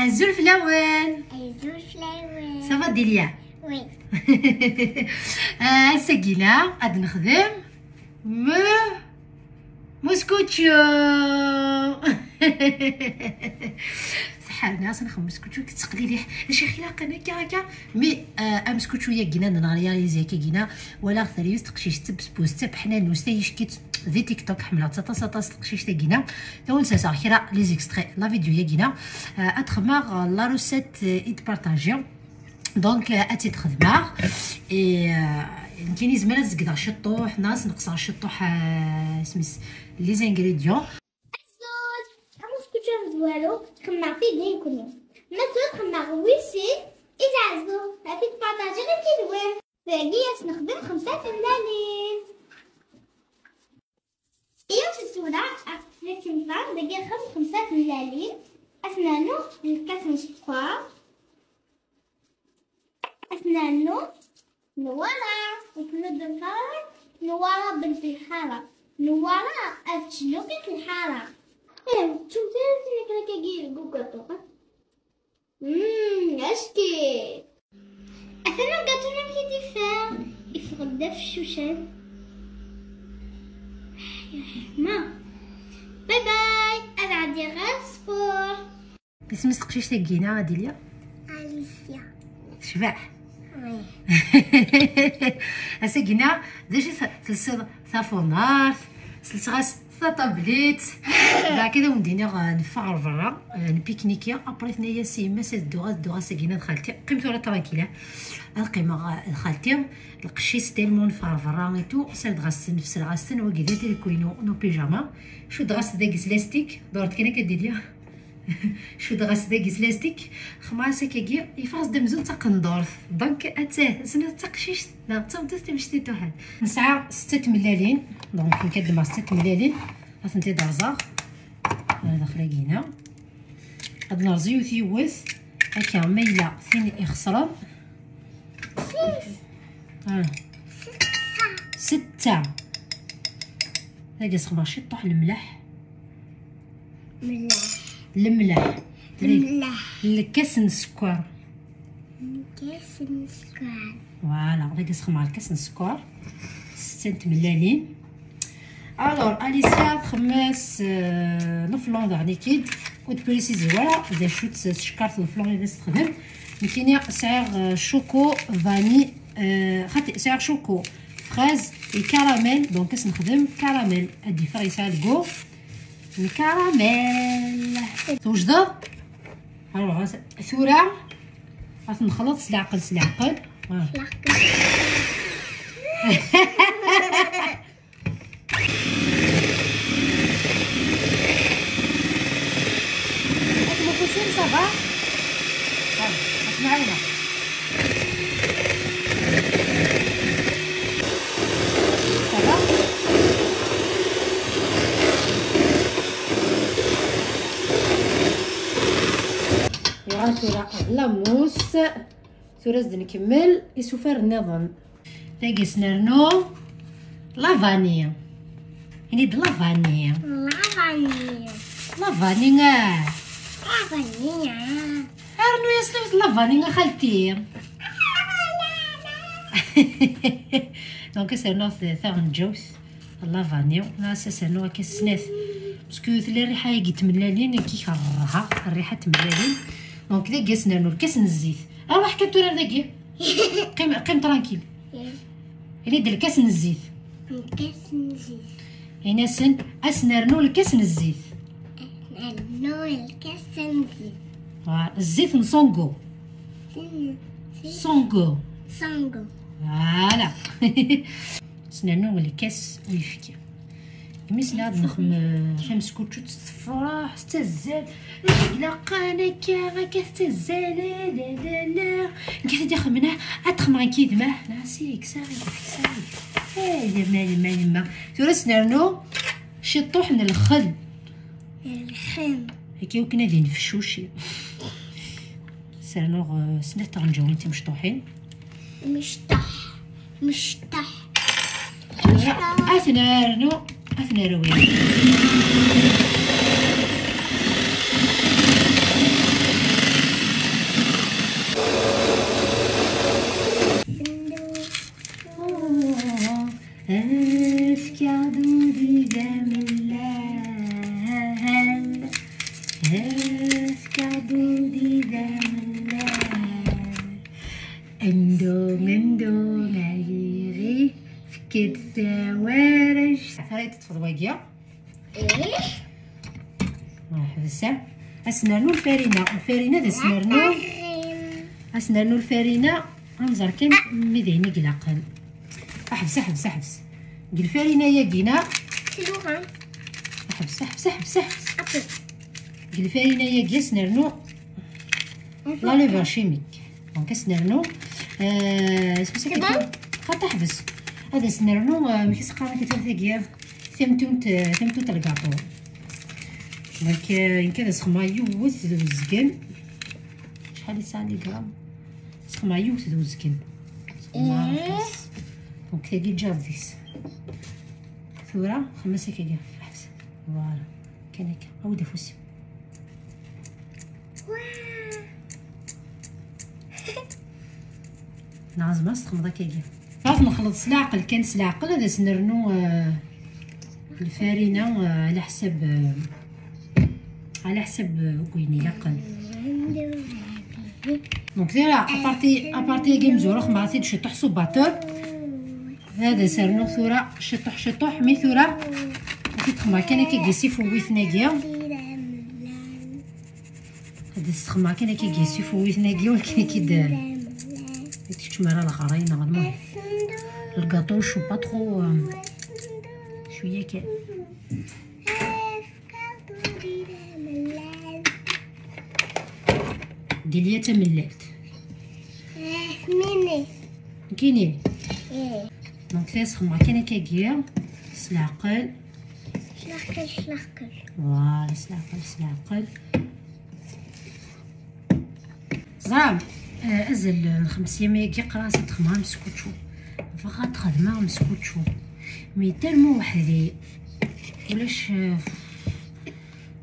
Azul Flawen. Azul Flawen. Ça va Delia? Oui. ساقينا غادي نخدم موسكوتشو. صحابنا سنخدم موسكوتشو كتسقلي ليه شي خلاقه هكا مي امسكوتشو يا كينا نغرياليزي كينا ولا ثريوس تقشيش تبسبوس تب حنان وستايش كيت في تيك توك حمله تاتا تقشيش تاكينا تو نسا خيرا لي زيكستري لا فيديو يا كينا اتخماغ لا روسيت ايت بارطاجي دونك اتي تخدماغ اي كاينين زمان تزقدا الشطوح ناس نقصر الشطوح سميس لي زانغريديون والو خماغ في دين كله مثلا خماغ ويسي يتعزو هاتي تبارطاجي غير كيدوير باقي نخدم 5 فنانين ايوا السودا هاك نفهم باقي نخدم 5 فنانين اسنانو الكاسن سكر اسنانو نوارا وكلو بالحارة نوارا بالحارة نوارا اتشنوكت الحارة شوف تعرفي كده جيل جوجل طبعا اشكي اثناء قطعنا في دفاع يفقد في الشوشان ما باي باي انا عندي غير سبور اسمي سقشيش تاكينا ديليا اليسيا شباح وي اساكينا داش سلسل صافونار سلسغاس طابليت بعد كذا وندينا نفعر برا نبيكنيكيا ابري ثنايا سيما سات دوغا ساكينا خالتي قيمتو راه ترانكيله القيمه خالتي القشيس تالمون نفعر برا ايتو سات غاسن نفس الغاسن وكذا تي كوينو نو بيجاما شو دغاس داكس لاستيك دورت كنا كديريا شو دغاس داكس لاستيك خماسه كاكي يفاز دمزون تقندورث دونك اتاه سنه تقشيش لا تبدا تمشي توحد نسعه 6 ملالين دونك نكدم 6 ملالين غاتنتي دازا داخله كينا غادي نرزيو ثيوث هكا ميله ثين يخسرن 6 هاكا سخمر شي طوح الملح الملح الكاس السكر فوالا غادي نسخمر الكاس السكر 6 ملالين الوغ اليسيا تخمس الفلون تاع ليكيد وتبريسيزي فوالا اذا شوت شكرت الفلون اللي تستخدم كاين سعر شوكو فاني خاطي سعر شوكو فراز الكراميل دونك كنخدم كراميل ادي فريسه الكو الكراميل توجد الوغ ثوره غنخلط سلعقل صافا اسمعينا صافا يغاتورا لاموس ثورز نكمل يسوفر النظام تاقيس نرنو لافانيا يعني د لافانيا ارنو يا سلوت لافانيا خالتي دونك سيرنو ثاغن جوث لافانيا ناس سيرنو كسناث باسكو ثلا الريحه يجي تملالين كي كرهها الريحه تملالين دونك ذا قاسنا نور كاس الزيت اروح كابتور داكي قيم ترانكيل اللي دير كاس الزيت هنا سن اسنرنو الكاس الزيت الزيت نصونغو صونغو فوالا سنرنو الكاس ويفكي مثل هاد نخم خمس كوتشوت الصفراح استزال لا قانا كاستزال لا لا لا نكيت خمنا اتخمر كيد ما ناسيك ساري يا مالي ما ثلاث نرنو شي طوح من الخل هكا وكنا ذي نفشوشي سرنو سنه تغنجاو انت مشطوحين مشطح اثنارنو endong ayiri فكيت ورج ثريت تفضواقيا حبسه اسنانو الفارينه دا اسنانو الفارينه انظر كان مديني قلاقل حبس الفارينه يا كينا حبس الفارينه يا كيس نرنو لا ليفر شيميك دونك سنرنو خاطر حبس هذا سنرنو ماشي سقامه كترثيكيا ثمتوت الكاطو دونك يمكن سخما يوث ذو الزكن شحال يسعى لي غرام سخما يوث ذو الزكن دونك تاقي جافيس ثورة خمسة كيكا حبس فوالا كان هكا عاود فوسي نعزمها تخمضها كيكا صافي نخلط سلاعقل كان سلاعقل هذا سنرنو الفارينة على حسب وين يلقن دونك دايره ابارتي كي مزوره ما عرفتي تشطح صباطور هذا سرنو ثوره شطح مي ثوره تخما كان كيجيسي فويثناكيا هذا تخما كان كيجيسي فويثناكيا ولكن كي تشمر على خراين نورمال الكاطو شو با ترو شويه كان دياليا تملات كيني دونك تسخن مع كان كاكيا سلاقل فوالا سلاقل زعما ازل 500 ميغا قراصه تخمها مسكوتشو فقط خدمه مسكوتشو مي تالمو وحدي ولاش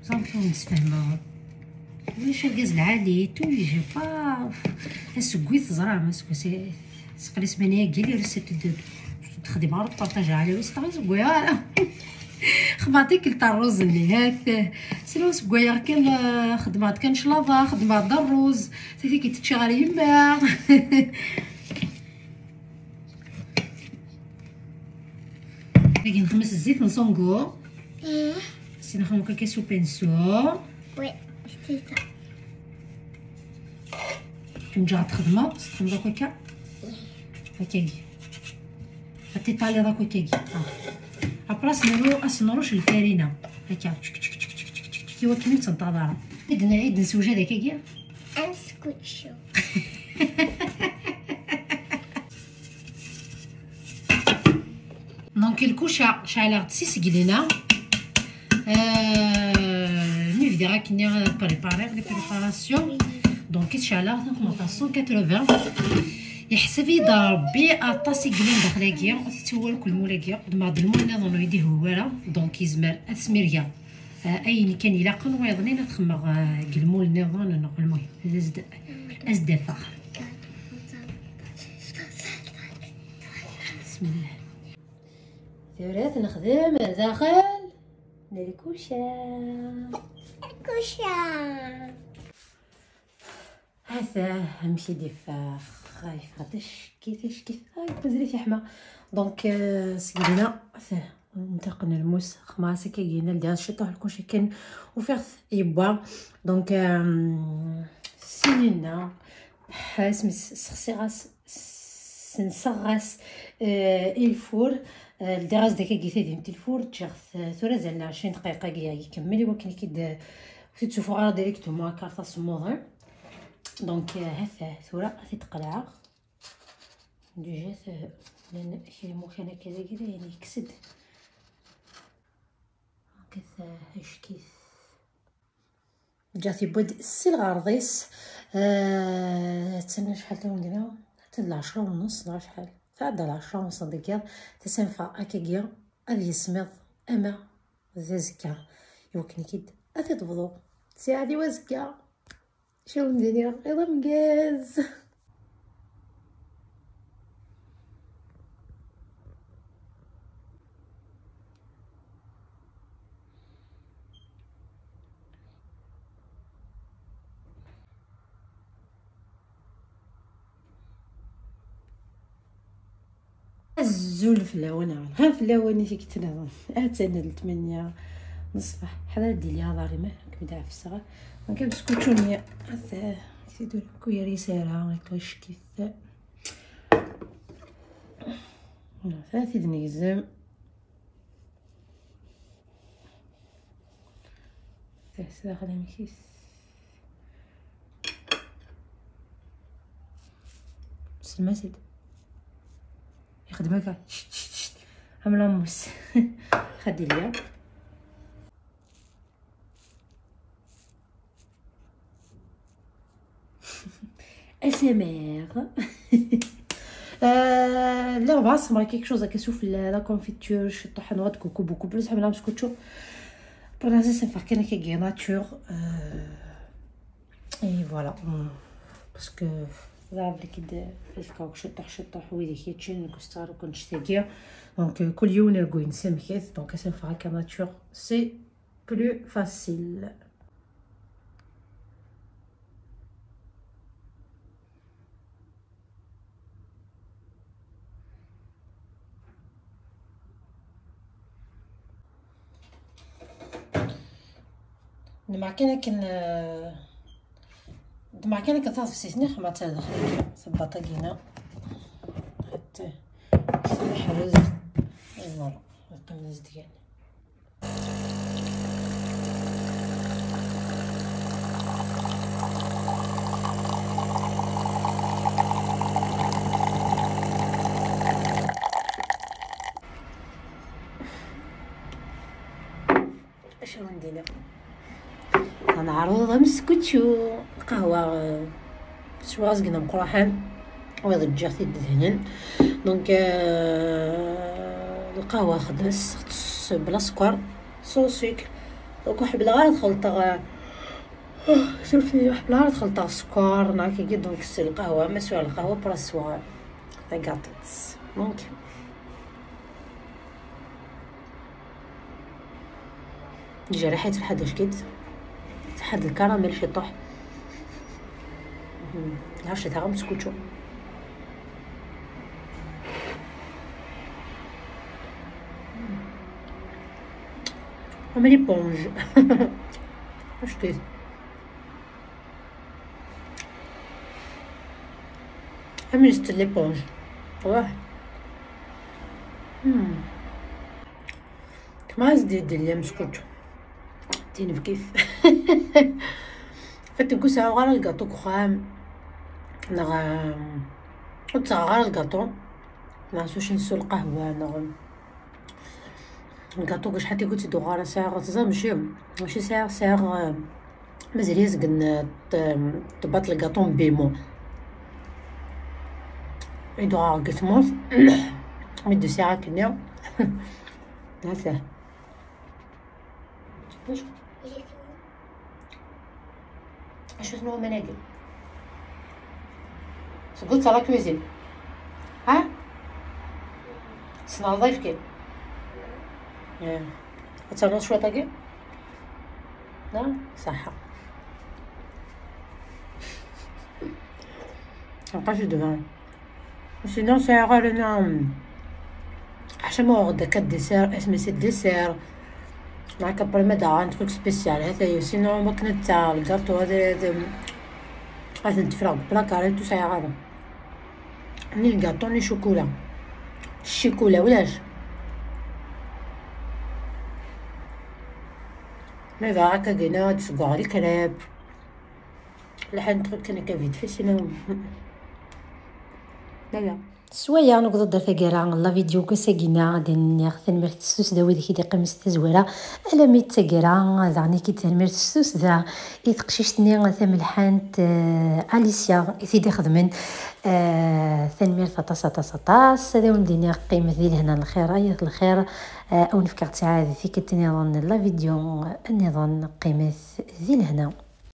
صافي نسفهمها واش الغاز العالي تولي جي با اسكويت زرا سقري سمانيه كيلي رست تخدم عرض بارطاج على وسط سكويا خباتيك الطروز اللي هات سلو سكويا كان خدمات كان شلاضه خدمات دروز تيتي كي تشغل يما باقي نخمس الزيت نصونكو سي نخمو كاكاسو بنسو وي شتيتا تنجع تخدمه تنضرب هكا هكاكي حتى طالي داك هكاكي ابراس نروش الفارينه هكا كيوا كيما تنتظر نعيد نسوج هذاك هكاكي امسكوتشو دونك الكوشه شعله تسيس قلينا نبدا راكني بريباري لي بريباراسيون دونك شعله 180 يحسب يضرب بطاسي قليل داخلاكيا تتول كل مولاكيا دما المول نظن يديه هو دونك يزمر اسميريا اين كان يلاقن ويظنين تخمغ المول نظن نقول المهم ازدفا بسم الله ثورات نخدم داخل الكوشه هذا نمشي دفا خايف خاطرش كيفاش بزاف يحمى دونك سيدنا نتقن الموس خماسه كاينه ندير الشطح الكلشي كان وفيغ يبوا دونك سيننا حاسم سخسيغاس سنسغاس الفور الدراز داك كيتا ديمتي الفور تشغث ثورة زعما 20 دقيقه يكمل ولكن كي تشوفوا غير ديريكتومون كارطه سموضه دونك هذا ثورة تتقلع ديجا لان شي مكانه كذا كذا يعني يكسد هكذا هشكيث جاتي بود السي الغرضيس تسنى شحال تو نديرها حتى 10:30 ولا شحال تعدى 10:30 دقيقه تسنفع هكاكيا هذه يسمض اما زكا يمكن كيد هذه تفضو سي هذه وزكا شو ندير غير مجاز الزول في الاوان غير في الاوان فيك تنهض اتانا 8 الصباح حدا ديالي هضاري ما كبدا في الصغار دونك بسكوتونيه هذا كيدير كويا ريسيرا هكا الشكيت ثلاثه دنيزم هسه خلينا كيس سلمى سيد يخدمك عامله موس خدي ليا اسمر لا باس ما كيك شوز كيشوف لا كونفيتور شطو حنوات كوكو بوكو بلوس عامله مسكوتشو pour l'instant c'est faire qu'une qui est nature et voilà parce que ضرب لي كده فيك شطح ويدي كيتشين كستار كنت شتاقيه دونك كل يوم نرقو نسم كيف دونك ça faire qu'une nature c'est plus facile دما كان كتصاف سيتني خما تا داخل البطاقينه حتى الحرز فوالا القميص ديالي اش ندير غنعرض مسكوتشو القهوه شويه زقنا مقروحان ويضجر في الدهن دونك القهوه خدس بلا سكر سو سكر دونك واحد بلا خلطه شوفي واحد بلا خلطه سكر ناكي قد دونك القهوه مسوى القهوه براسوا طاقاتس دونك جا ريحه الحد شكيت حد الكراميل شطح عرفت تاع مسكوتشو عملي بونج واش كيف عملي ستلي بونج واه كما زديد لي مسكوتشو تين كيف فتنكو ساعة غير الكاطو كخام نغ غير الكاطو منعرفوش نسو القهوة نغ الكاطو كاش حتى قلت دو غارة ساعة غتزا ماشي ساعة مازال يزقن طبات الكاطو بيمو يدو غار قلت موت مدو ساعة كنيا هاسه شو اسمه مناديل قلت لا كويزين ها صنع ضيف كي هتصنع شويه طاقي لا صح مابقاش دوان سينو سي غير انا حشا ما غدا كديسير اسمي سي ديسير معاك برمدا عن تروك سبيسيال هذا سينو ما كنت تاع الكارطو هذا نتفرغ بلا كاريتو ساعه غادا ني الكارطو ني شوكولا الشيكولا ولاش مي هكا كاينه تسقع الكريب لحد تروك كان كافيد في سينو لا سوايا نقدر درت كيرا لا فيديو كساكينا غادي ناخذ المير تسوس دا وديك دي قميص تزويره على ميت تكرا زعني كي تنمير تسوس دا يتقششتني ثملحانت اليسيا يثيدي خدمن ثنمير طاطاس هذا ونديني قيمه ذي هنا الخير ايات الخير او نفكر تعادي في كتني لا فيديو النظام قيمه ذي هنا